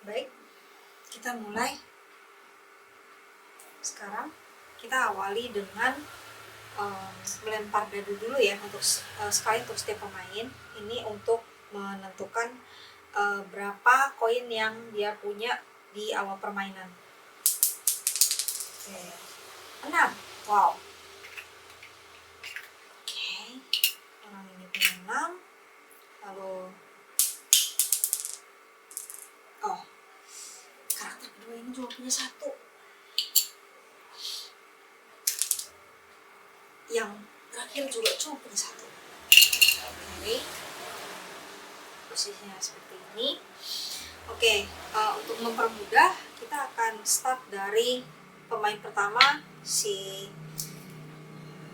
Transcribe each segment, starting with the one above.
Baik, kita mulai. Sekarang kita awali dengan melempar dadu dulu ya, untuk sekali untuk setiap pemain. Ini untuk menentukan berapa koin yang dia punya di awal permainan. Oke, 6. Wow. Oke, orang ini punya 6. Lalu karakter kedua ini juga punya 1. Yang terakhir juga cuma punya 1. Oke, posisinya seperti ini. Oke, untuk mempermudah kita akan start dari pemain pertama, si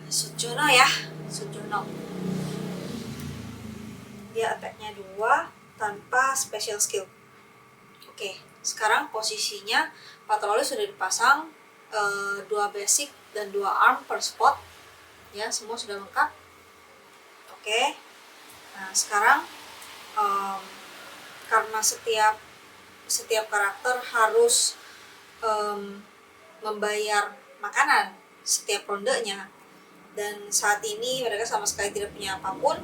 Sujono ya. Sujono, dia attack-nya 2 tanpa special skill. Oke, sekarang posisinya patroli sudah dipasang, 2 basic dan 2 arm per spot ya, semua sudah lengkap. Oke, nah sekarang karena setiap karakter harus membayar makanan setiap rondenya, dan saat ini mereka sama sekali tidak punya apapun,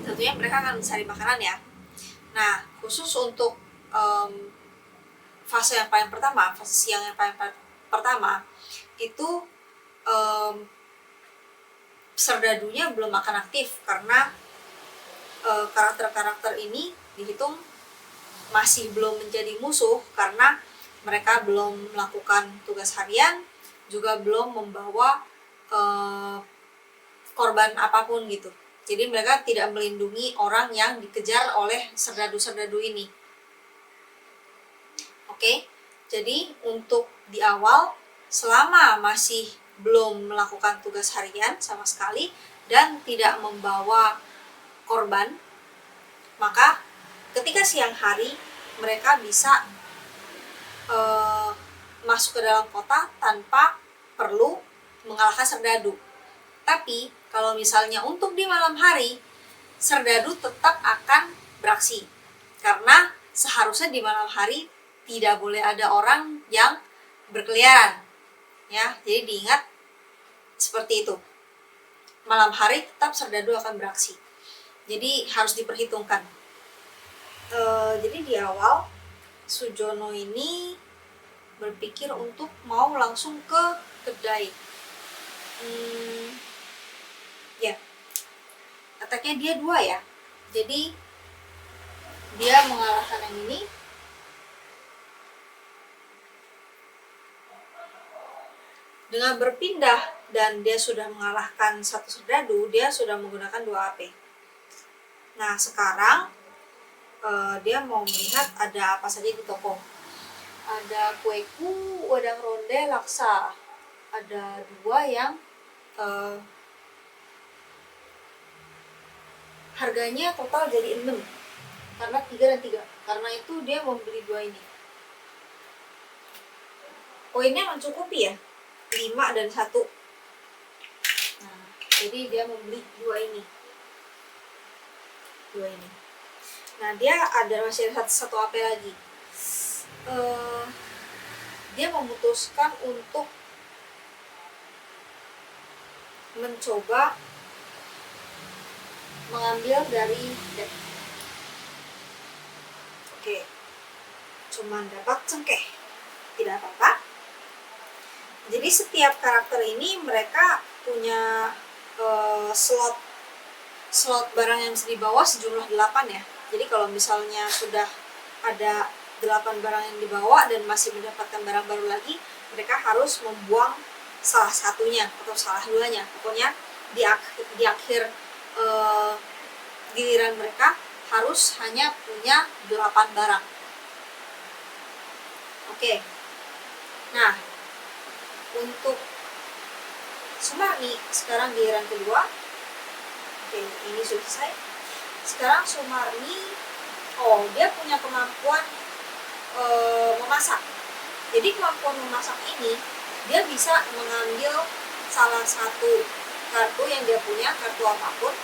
tentunya mereka akan mencari makanan ya. Nah, khusus untuk fase yang paling pertama, fase siang yang paling pertama itu serdadunya belum akan aktif karena karakter-karakter ini dihitung masih belum menjadi musuh karena mereka belum melakukan tugas harian, juga belum membawa korban apapun gitu. Jadi mereka tidak melindungi orang yang dikejar oleh serdadu-serdadu ini. Oke, jadi untuk di awal, selama masih belum melakukan tugas harian sama sekali dan tidak membawa korban, maka ketika siang hari mereka bisa masuk ke dalam kota tanpa perlu mengalahkan serdadu. Tapi kalau misalnya untuk di malam hari, serdadu tetap akan beraksi karena seharusnya di malam hari tidak boleh ada orang yang berkeliaran ya. Jadi diingat seperti itu, malam hari tetap serdadu akan beraksi, jadi harus diperhitungkan. Jadi di awal Sujono ini berpikir untuk mau langsung ke kedai. Ya, attack-nya dia 2 ya, jadi dia mengalahkan yang ini. Dengan berpindah dan dia sudah mengalahkan 1 serdadu, dia sudah menggunakan 2 AP. Nah sekarang dia mau melihat ada apa saja di toko. Ada kueku, wedang ronde, laksa. Ada 2 yang harganya total jadi 6 karena 3 dan 3. Karena itu dia membeli 2 ini. Poinnya mencukupi ya, 5 dan 1. Nah, jadi dia membeli 2 ini. Nah, dia masih ada satu AP lagi. Dia memutuskan untuk mencoba mengambil dari deck. Oke, cuman dapat cengkeh, tidak apa-apa. Jadi setiap karakter ini mereka punya slot barang yang bisa dibawa sejumlah 8 ya. Jadi kalau misalnya sudah ada 8 barang yang dibawa dan masih mendapatkan barang baru lagi, mereka harus membuang salah satunya atau salah 2-nya. Pokoknya di akhir giliran mereka harus hanya punya 8 barang. Oke. Nah, untuk Sumarni sekarang giliran kedua. Oke, ini sudah selesai. Sekarang Sumarni, dia punya kemampuan memasak. Jadi kemampuan memasak ini, dia bisa mengambil salah satu kartu yang dia punya, kartu apapun,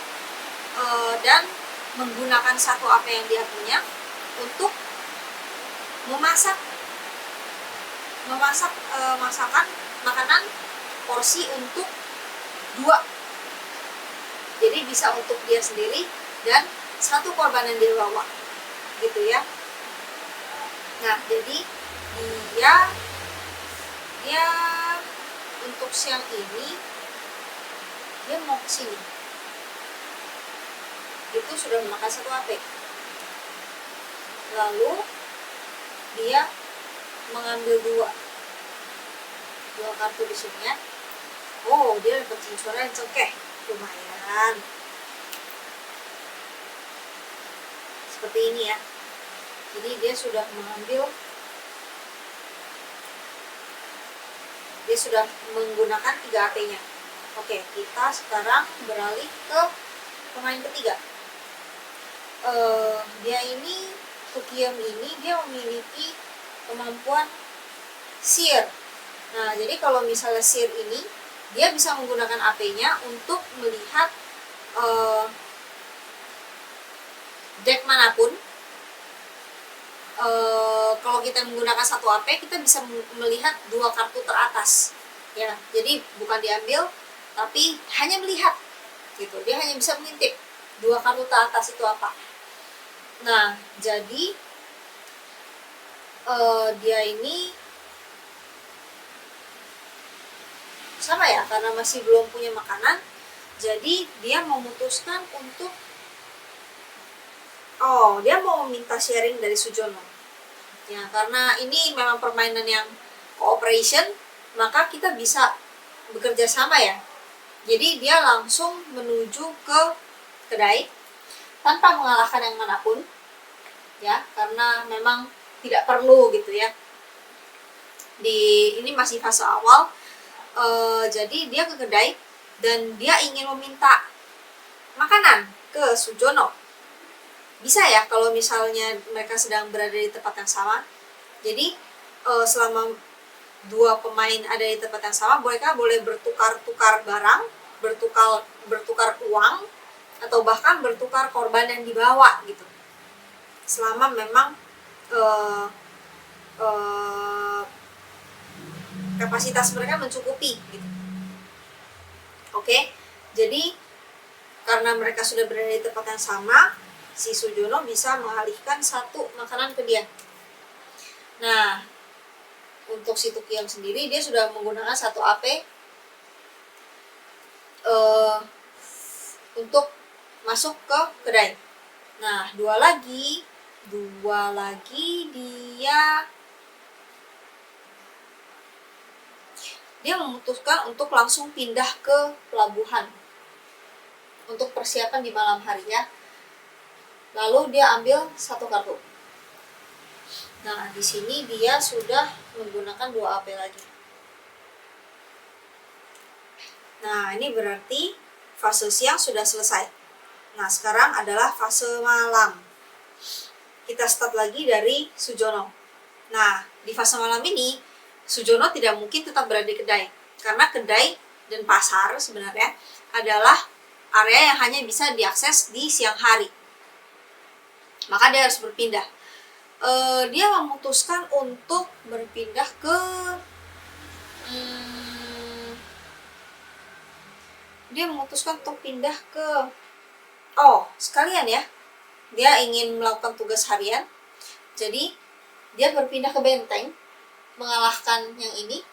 dan menggunakan 1 apa yang dia punya untuk memasak makanan porsi untuk 2. Jadi bisa untuk dia sendiri dan 1 korban yang dia bawa, gitu ya. Nah, jadi dia untuk siang ini dia mau ke sini. Itu sudah memakan 1 HP. Lalu dia mengambil 2 kartu di sini ya. Oh, dia dapat suara yang cengkeh, lumayan. Seperti ini ya. Jadi dia sudah menggunakan 3 HP-nya. Oke, kita sekarang beralih ke pemain ketiga. Dia ini, Tukiam ini dia memiliki kemampuan seer. Nah, jadi kalau misalnya seer ini, dia bisa menggunakan AP-nya untuk melihat deck manapun. Kalau kita menggunakan 1 AP, kita bisa melihat 2 kartu teratas. Ya, jadi bukan diambil, tapi hanya melihat, gitu. Dia hanya bisa mengintip 2 kartu teratas itu apa. Nah, jadi dia ini sama ya, karena masih belum punya makanan, jadi dia memutuskan untuk dia mau meminta sharing dari Sujono. Ya, karena ini memang permainan yang cooperation, maka kita bisa bekerja sama ya. Jadi dia langsung menuju ke kedai tanpa mengalahkan yang manapun, ya, karena memang tidak perlu gitu ya. Ini masih fase awal. Jadi dia ke kedai dan dia ingin meminta makanan ke Sujono. Bisa ya kalau misalnya mereka sedang berada di tempat yang sama. Jadi selama 2 pemain ada di tempat yang sama, mereka boleh bertukar-tukar barang, bertukar uang, atau bahkan bertukar korban yang dibawa gitu. Selama memang kapasitas mereka mencukupi gitu. Oke, jadi karena mereka sudah berada di tempat yang sama, si Sujono bisa mengalihkan 1 makanan ke dia. Nah, untuk si Tukiam sendiri, dia sudah menggunakan 1 AP untuk masuk ke kedai. Nah, 2 lagi dia memutuskan untuk langsung pindah ke pelabuhan untuk persiapan di malam hari ya. Lalu dia ambil 1 kartu. Nah, di sini dia sudah menggunakan 2 AP lagi. Nah, ini berarti fase siang sudah selesai. Nah, sekarang adalah fase malam. Kita start lagi dari Sujono. Nah, di fase malam ini, Sujono tidak mungkin tetap berada di kedai. Karena kedai dan pasar sebenarnya adalah area yang hanya bisa diakses di siang hari. Maka dia harus berpindah. Dia memutuskan untuk berpindah ke sekalian ya, dia ingin melakukan tugas harian, jadi dia berpindah ke benteng, mengalahkan yang ini.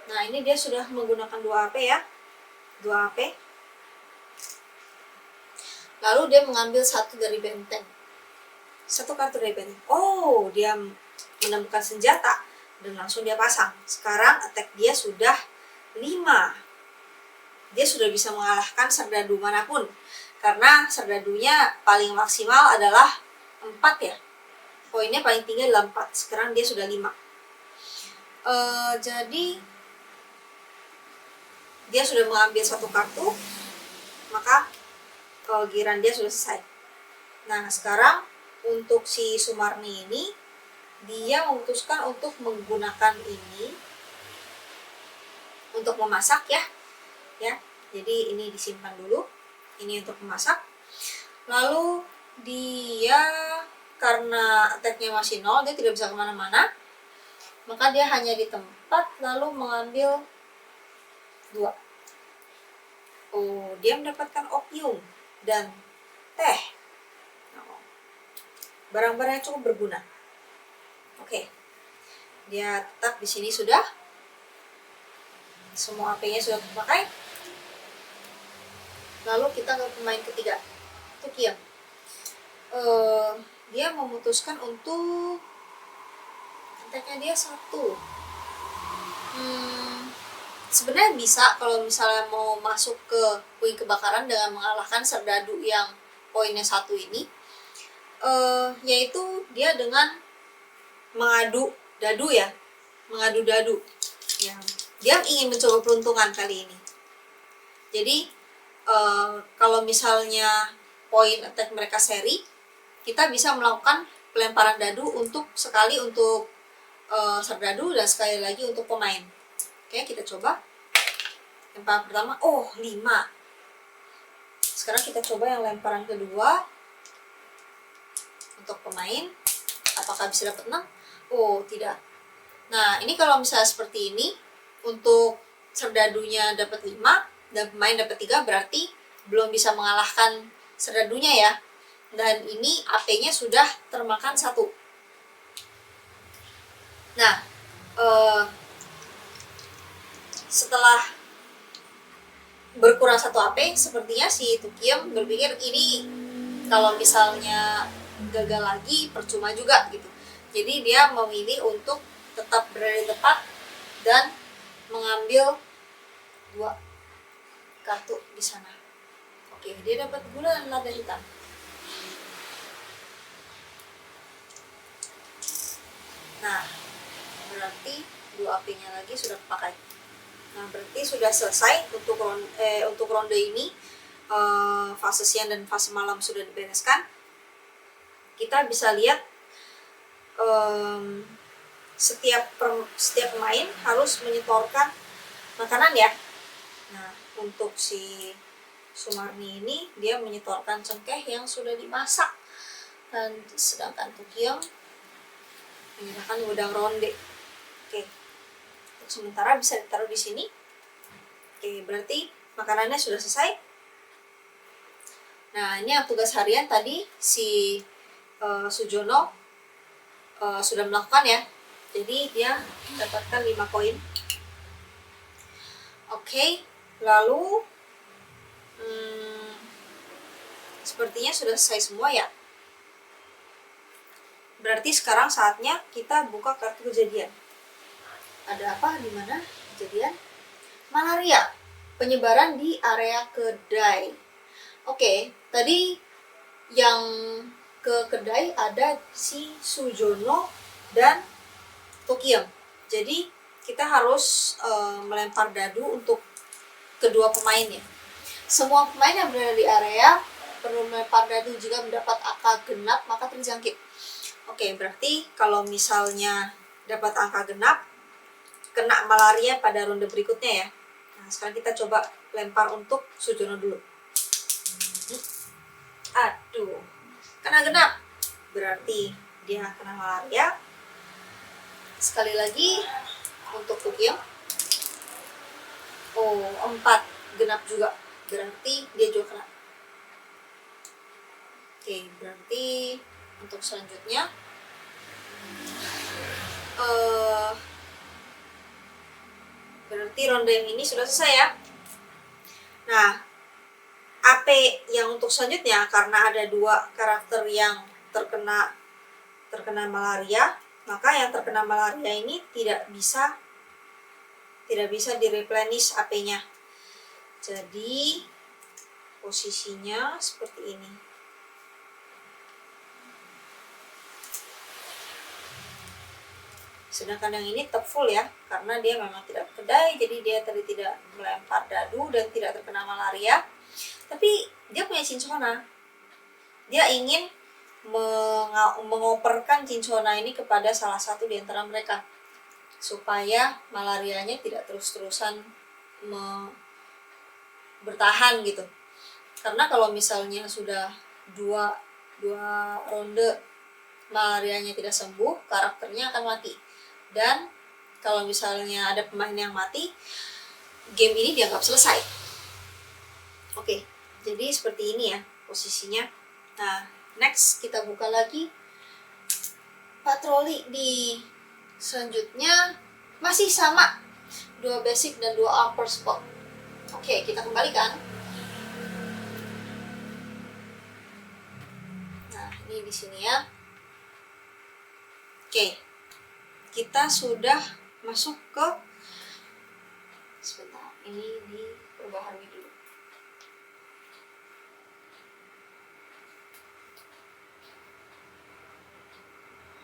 Nah, ini dia sudah menggunakan 2 AP ya, 2 AP. Lalu dia mengambil 1 dari benteng, 1 kartu dari benteng. Oh, dia menemukan senjata dan langsung dia pasang. Sekarang attack dia sudah 5. Dia sudah bisa mengalahkan serdadu manapun, karena serdadunya paling maksimal adalah 4 ya. Poinnya paling tinggi adalah 4. Sekarang dia sudah 5. Jadi dia sudah mengambil 1 kartu, maka giliran dia sudah selesai. Nah, sekarang untuk si Sumarni ini, dia memutuskan untuk menggunakan ini untuk memasak ya. Jadi ini disimpan dulu. Ini untuk memasak. Lalu dia karena attack-nya masih 0, dia tidak bisa kemana-mana, maka dia hanya di tempat lalu mengambil 2. Oh, dia mendapatkan opium dan teh. Barang-barang yang cukup berguna. Oke. Dia tetap di sini sudah. Semua AP-nya sudah terpakai. Lalu kita ke pemain ketiga, Tukiam. Dia memutuskan untuk attack-nya dia 1. Sebenarnya bisa kalau misalnya mau masuk ke puing kebakaran dengan mengalahkan serdadu yang poinnya 1 ini, yaitu dia dengan mengadu dadu ya, ya. Dia ingin mencoba peruntungan kali ini. Jadi kalau misalnya poin attack mereka seri, kita bisa melakukan pelemparan dadu untuk sekali untuk serdadu dan sekali lagi untuk pemain. Oke, kita coba. Lemparan pertama, 5. Sekarang kita coba yang lemparan kedua untuk pemain. Apakah bisa dapat 6? Oh, tidak. Nah, ini kalau misalnya seperti ini, untuk serdadunya dapat 5 dan pemain dapat 3, berarti belum bisa mengalahkan serdadunya ya. Dan ini AP-nya sudah termakan 1. Nah, setelah berkurang 1 AP, sepertinya si Tukiam berpikir ini kalau misalnya gagal lagi percuma juga gitu. Jadi dia memilih untuk tetap berada di tempat dan mengambil 2 kartu di sana. Oke, dia dapat gula dan lada hitam. Nah, berarti 2 AP-nya lagi sudah terpakai. Nah, berarti sudah selesai untuk ronde ini. Fase siang dan fase malam sudah dibereskan. Kita bisa lihat setiap pemain harus menyetorkan makanan ya. Nah, untuk si Sumarni ini dia menyetorkan cengkeh yang sudah dimasak, dan sedangkan Tukiam menyerahkan wedang ronde. Oke, untuk sementara bisa ditaruh di sini. Oke, berarti makanannya sudah selesai. Nah, ini yang tugas harian tadi si Sujono sudah melakukan ya. Jadi dia mendapatkan 5 koin. Oke, lalu sepertinya sudah selesai semua ya. Berarti sekarang saatnya kita buka kartu kejadian. Ada apa di mana kejadian? Malaria, penyebaran di area kedai. Oke, tadi yang ke kedai ada si Sujono dan Tukiam. Jadi kita harus melempar dadu untuk kedua pemainnya. Semua pemain yang berada di area perlu melempar dadu. Jika mendapat angka genap maka terjangkit. Oke, berarti kalau misalnya dapat angka genap, kena malaria pada ronde berikutnya ya. Nah, sekarang kita coba lempar untuk Sujono dulu. Aduh, kena genap. Berarti dia kena malaria. Sekali lagi untuk Tukiam. 4 genap juga. Berarti dia juga kena. Oke, berarti untuk selanjutnya berarti ronde yang ini sudah selesai ya. Nah, AP yang untuk selanjutnya, karena ada 2 karakter yang terkena malaria, maka yang terkena malaria ini tidak bisa direplenish AP-nya. Jadi posisinya seperti ini. Sedangkan yang ini tetap full ya, karena dia memang tidak kedai, jadi dia tadi tidak melempar dadu dan tidak terkena malaria. Tapi dia punya Cinchona. Dia ingin mengoperkan Cinchona ini kepada salah satu di antara mereka, supaya malarianya tidak terus-terusan bertahan gitu. Karena kalau misalnya sudah 2 2 ronde malarianya tidak sembuh, karakternya akan mati. Dan kalau misalnya ada pemain yang mati, game ini dianggap selesai. Oke, jadi seperti ini ya posisinya. Nah, next kita buka lagi patroli di selanjutnya, masih sama 2 basic dan 2 upper spot. Oke, kita kembalikan. Nah, ini di sini ya. Oke, kita sudah masuk ke, sebentar, ini diperbaharui dulu.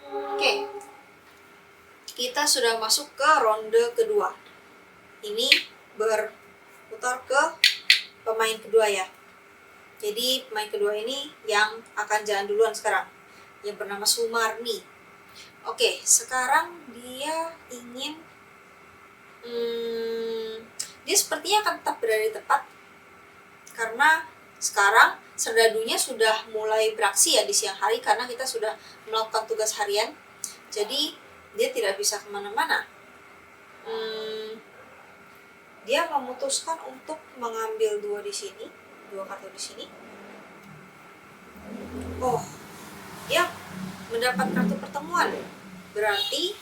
Oke, kita sudah masuk ke ronde kedua. Ini berputar ke pemain kedua ya. Jadi pemain kedua ini yang akan jalan duluan sekarang, yang bernama Sumarni. Oke, sekarang dia ingin dia sepertinya akan tetap berada di tempat, karena sekarang serdadunya sudah mulai beraksi ya di siang hari, karena kita sudah melakukan tugas harian. Jadi dia tidak bisa kemana-mana. Dia memutuskan untuk mengambil 2 di sini, 2 kartu di sini. Oh, dia mendapat kartu pertemuan. Berarti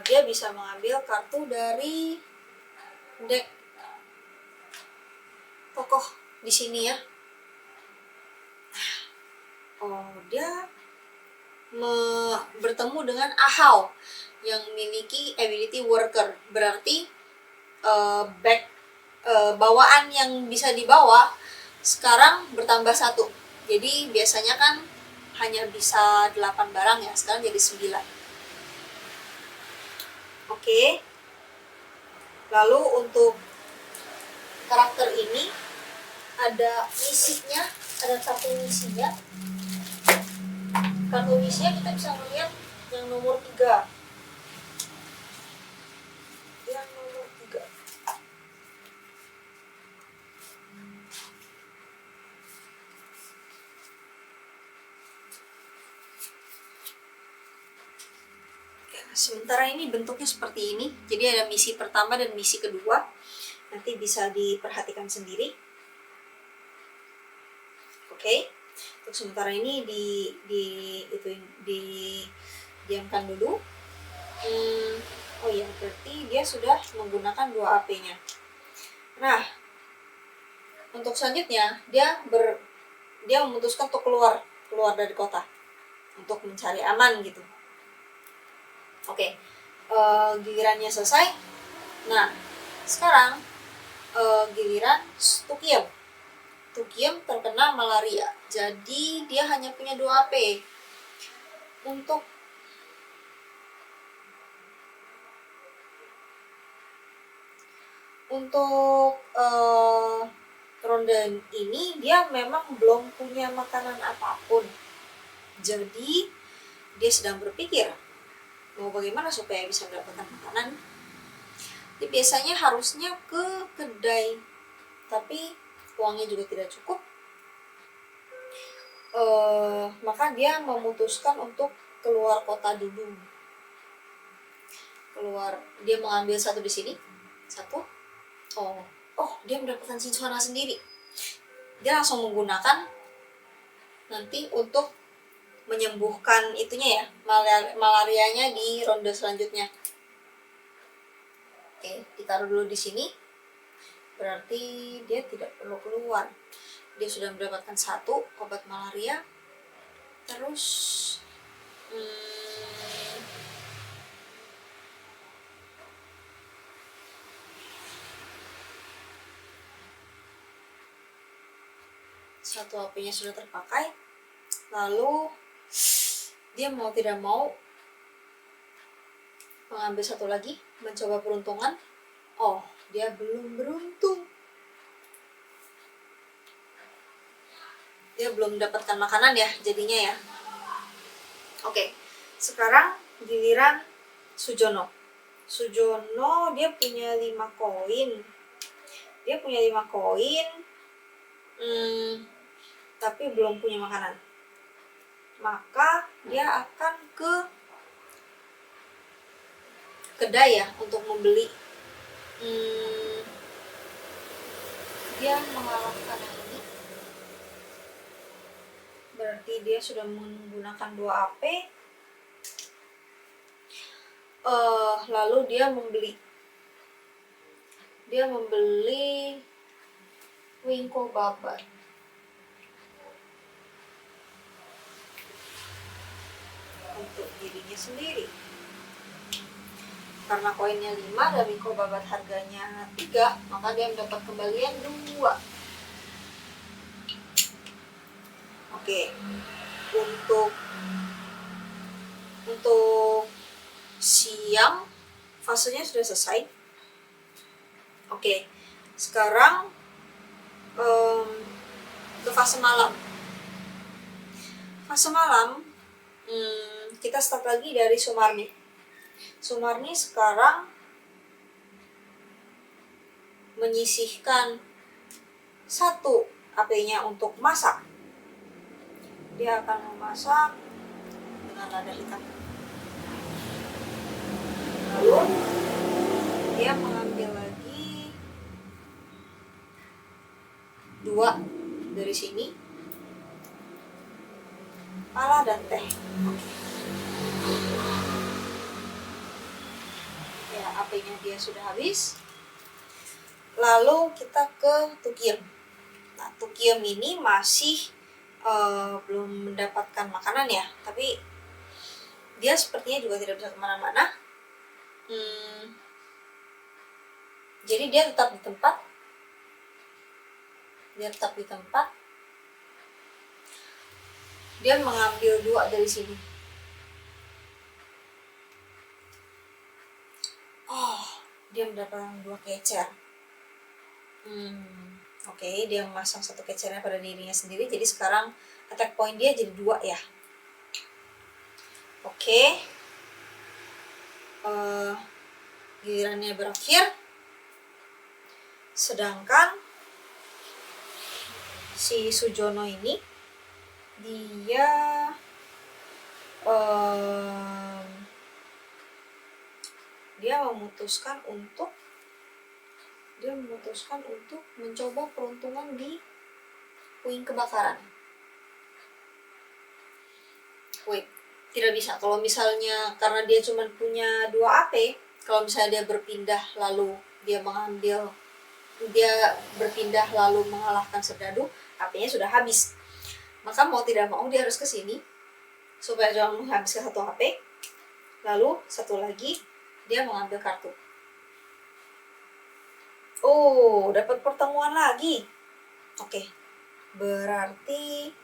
dia bisa mengambil kartu dari deck tokoh di sini ya. Oh, dia bertemu dengan Ahau yang memiliki ability worker. Berarti bawaan yang bisa dibawa sekarang bertambah 1. Jadi biasanya kan hanya bisa 8 barang ya, sekarang jadi 9. Oke. Lalu untuk karakter ini ada misinya, ada kartu misinya. Kartu misinya kita bisa melihat yang nomor 3. Yang nomor 3. Sementara ini bentuknya seperti ini. Jadi ada misi pertama dan misi kedua. Nanti bisa diperhatikan sendiri. Oke. Untuk sementara ini didiamkan dulu. Oh ya, berarti dia sudah menggunakan 2 AP-nya. Nah, untuk selanjutnya dia memutuskan untuk keluar dari kota untuk mencari aman gitu. Oke, gilirannya selesai. Nah, sekarang giliran Tukiem. Tukiem terkena malaria, jadi dia hanya punya 2 AP. Untuk ronde ini dia memang belum punya makanan apapun. Jadi dia sedang berpikir mau bagaimana supaya bisa mendapatkan makanan. Jadi biasanya harusnya ke kedai, tapi uangnya juga tidak cukup. Maka dia memutuskan untuk keluar kota dulu. Dia mengambil 1 di sini. 1. Dia mendapatkan Cinsuana sendiri. Dia langsung menggunakan nanti untuk menyembuhkan itunya ya, malarianya di ronde selanjutnya. Oke, ditaruh dulu di sini. Berarti dia tidak perlu keluar. Dia sudah mendapatkan 1 obat malaria. Terus satu HP-nya sudah terpakai. Lalu dia mau tidak mau mengambil 1 lagi, mencoba peruntungan. Dia belum beruntung. Dia belum mendapatkan makanan ya jadinya ya. Oke, sekarang giliran Sujono. Sujono dia punya 5 koin. tapi belum punya makanan, maka dia akan ke kedai ya untuk membeli. Dia mengalahkan yang ini, berarti dia sudah menggunakan 2 AP. Lalu dia membeli Wingko Babat. Untuk dirinya sendiri. Karena koinnya 5 dan Wingko Babat harganya 3, maka dia mendapat kembalian 2. Oke. Untuk siang fasenya sudah selesai. Oke. Sekarang ke fase malam. Fase malam kita start lagi dari Sumarni. Sumarni sekarang menyisihkan 1 AP-nya untuk masak. Dia akan memasak dengan lada hitam. Lalu dia mengambil lagi 2 dari sini, pala dan teh. Ya, AP-nya dia sudah habis. Lalu kita ke Tukiem. Nah, Tukiem ini masih belum mendapatkan makanan ya, tapi dia sepertinya juga tidak bisa kemana-mana. Jadi dia tetap di tempat. Dia mengambil 2 dari sini. Dia mendapatkan 2 kecer. Oke, dia memasang 1 kecernya pada dirinya sendiri. Jadi sekarang attack point dia jadi 2 ya. Oke. Gilirannya berakhir. Sedangkan si Sujono ini dia memutuskan untuk mencoba peruntungan di puing kebakaran. Tidak bisa. Kalau misalnya karena dia cuma punya 2 AP, kalau misalnya dia berpindah lalu mengalahkan Serdadu, AP-nya sudah habis. Maka mau tidak mau dia harus ke sini supaya jangan menghabiskan 1 HP. Lalu 1 lagi dia mengambil kartu. Dapat pertemuan lagi. Oke. Berarti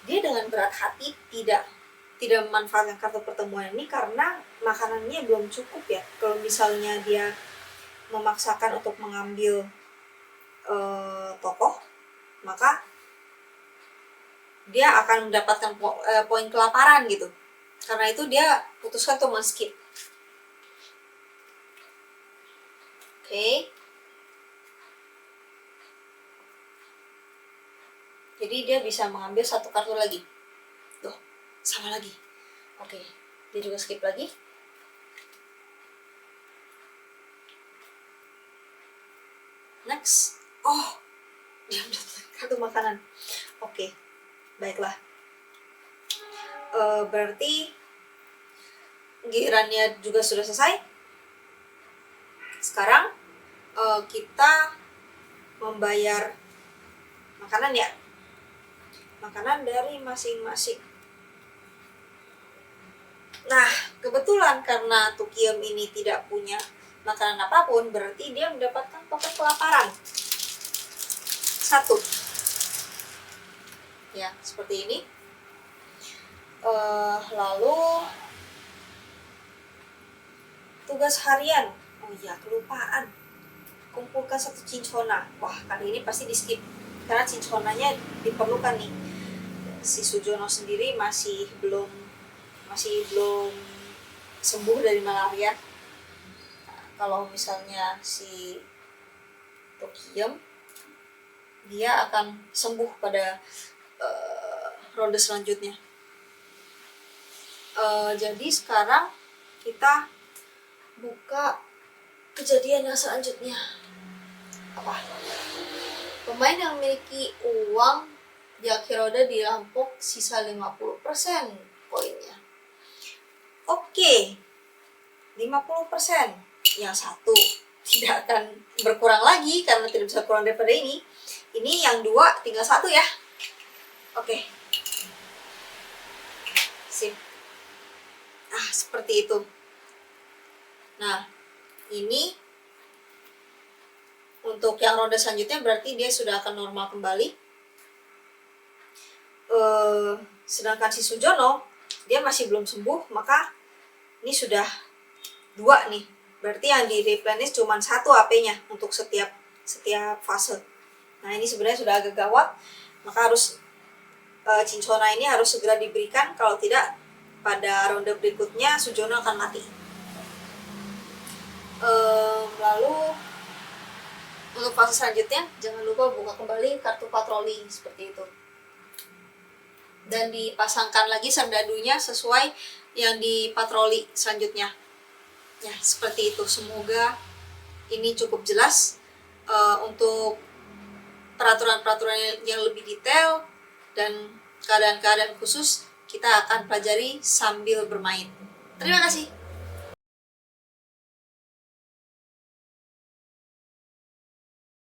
dia dengan berat hati tidak memanfaatkan kartu pertemuan ini karena makanannya belum cukup ya. Kalau misalnya dia memaksakan untuk mengambil tokoh, maka dia akan mendapatkan poin kelaparan gitu. Karena itu dia putuskan untuk men-skip. Oke. Jadi dia bisa mengambil 1 kartu lagi. Tuh, sama lagi. Oke, dia juga skip lagi. Next. Dia mendapatkan kartu makanan. Oke, baiklah. Berarti gilirannya juga sudah selesai. Sekarang kita membayar makanan ya. Makanan dari masing-masing. Nah, kebetulan karena Tukiem ini tidak punya makanan apapun, berarti dia mendapatkan token kelaparan 1. Ya, seperti ini. Lalu tugas harian. Kelupaan. Kumpulkan 1 cincona. Wah, kali ini pasti di skip karena cinconanya diperlukan nih. Si Sujono sendiri masih belum sembuh dari malaria. Nah, kalau misalnya si Tokiyem, dia akan sembuh pada ronde selanjutnya. Jadi sekarang kita buka kejadian yang selanjutnya. Apa? Pemain yang memiliki uang di akhir roda dirampok sisa 50% poinnya. Oke, 50%. Yang satu tidak akan berkurang lagi karena tidak bisa kurang daripada ini. Ini yang dua tinggal satu ya. Oke. Sip. Seperti itu. Nah, ini untuk yang ronde selanjutnya berarti dia sudah akan normal kembali. Sedangkan si Sujono, dia masih belum sembuh, maka ini sudah 2 nih. Berarti yang di replenish cuma 1 AP-nya untuk setiap fase. Nah, ini sebenarnya sudah agak gawat, maka harus Cinchona ini harus segera diberikan, kalau tidak pada ronde berikutnya Sujono akan mati. Lalu untuk fase selanjutnya jangan lupa buka kembali kartu patroli seperti itu, dan dipasangkan lagi serdadunya sesuai yang di patroli selanjutnya. Ya, seperti itu. Semoga ini cukup jelas untuk peraturan-peraturan yang lebih detail dan keadaan-keadaan khusus kita akan pelajari sambil bermain. Terima kasih.